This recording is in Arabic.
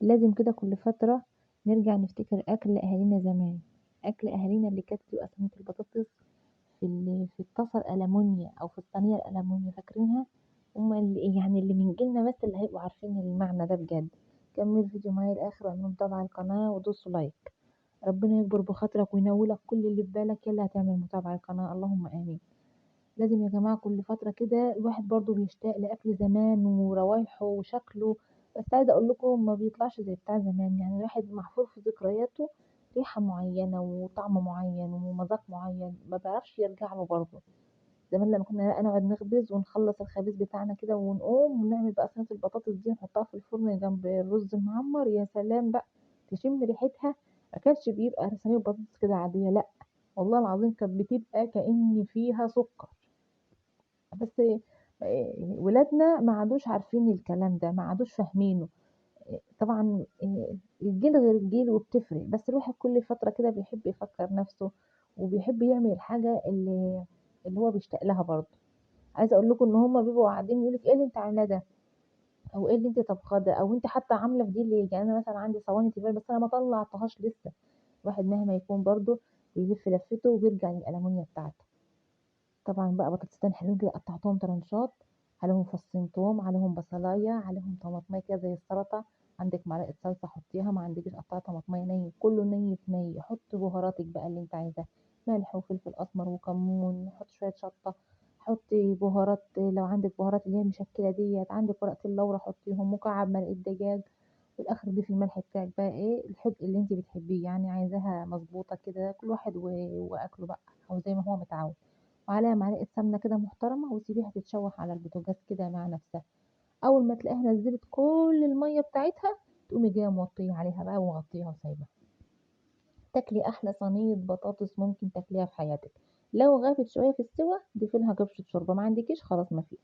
لازم كده كل فترة نرجع نفتكر أكل أهالينا زمان، أكل أهالينا اللي كانت بتبقى صينية البطاطس في الطاسة الألمونيا أو في الصينية الألمونيا فاكرينها؟ هُم اللي من جيلنا بس اللي هيبقوا عارفين المعنى ده بجد. كمّل الفيديو معايا للآخر واعملوا متابعة للقناة ودوسوا لايك. ربنا يكبر بخاطرك وينوّلك كل اللي في بالك، يالّا هتعمل متابعة للقناة اللهم آمين. لازم يا جماعة كل فترة كده الواحد برضه بيشتاق لأكل زمان وروايحه وشكله، بس عايزة أقول لكم ما بيطلعش زي بتاع زمان، يعني الواحد محفور في ذكرياته ريحة معيّنة وطعم معيّن ومذاق معيّن ما بيعرفش يرجع له برضه. زمان لمّا كنا بقى نقعد نخبز ونخلّص الخبيز بتاعنا كده ونقوم ونعمل بقى صينية البطاطس دي نحطها في الفرن جنب الرز المعمّر، يا سلام بقى! تشم ريحتها ما كانش بيبقى صينية بطاطس كده عادية لأ، والله العظيم كانت بتبقى كإن فيها سُكّر. بس ولادنا ما عادوش عارفين الكلام ده، ما عادوش فاهمينه. طبعًا الجيل غير الجيل وبتفرق، بس الواحد كل فترة كده بيحب يفكّر نَفْسه وبيحب يعمل الحاجة اللي هو بيشتاق لها برضه. عايزة أقول لكم إن هُم بيبقوا قاعدين يقولوا لِك إيه اللي أنتِ عاملاه ده، أو إيه اللي أنتِ طابخاه ده، أو أنتِ حتى عاملة في دي ليه؟ يعني أنا مثلًا عندي صواني تيفال بس أنا ما طلّعتهاش لسه. الواحد مهما يكون برضه بيلِف لفِّته وبيرجع للألمونيا بتاعته. طبعًا بقى بطاطستين حلوين كده قطّعتهم طرنشات، عليهم فصين توم، عليهم بصلاية، عليهم طماطماية كده زي السلطة، عندِك معلقة صلصة حطيها، ما عندكيش قطّعي طماطماية ني، كلّه ني في ني، حُطّي بهاراتِك بقى اللي أنتِ عايزاها، ملح وفلفل أسمر وكمون، حُطّي شوية شطة، حُطّي بهارات لو عندِك بهارات اللي هي المشكّلة ديّة، عندِك ورقة اللورا حطّيهم، مكعب مرقة دجاج، في الآخر ضيفي الملح بتاعِك بقى إيه، الحدق اللي أنتِ بتحبيه، يعني عايزاها مضبوطة كده، كل واحد وأكله بقى أو زي ما هو متعوّد. وعليها معلقة سمنة كده محترمة وسيبيها تتشوح على البوتاجاز كده مع نفسها، أول ما تلاقيها نزّلت كل المَيّة بتاعتها تقومي جاية موطية عليها بقى ومغطياها وسايباها، تاكلي أحلى صينية بطاطس ممكن تاكليها في حياتِك. لو غابت شوية في السِوَى ضيفي لها كبشة شوربة، ما عندكيش خلاص ما فيش.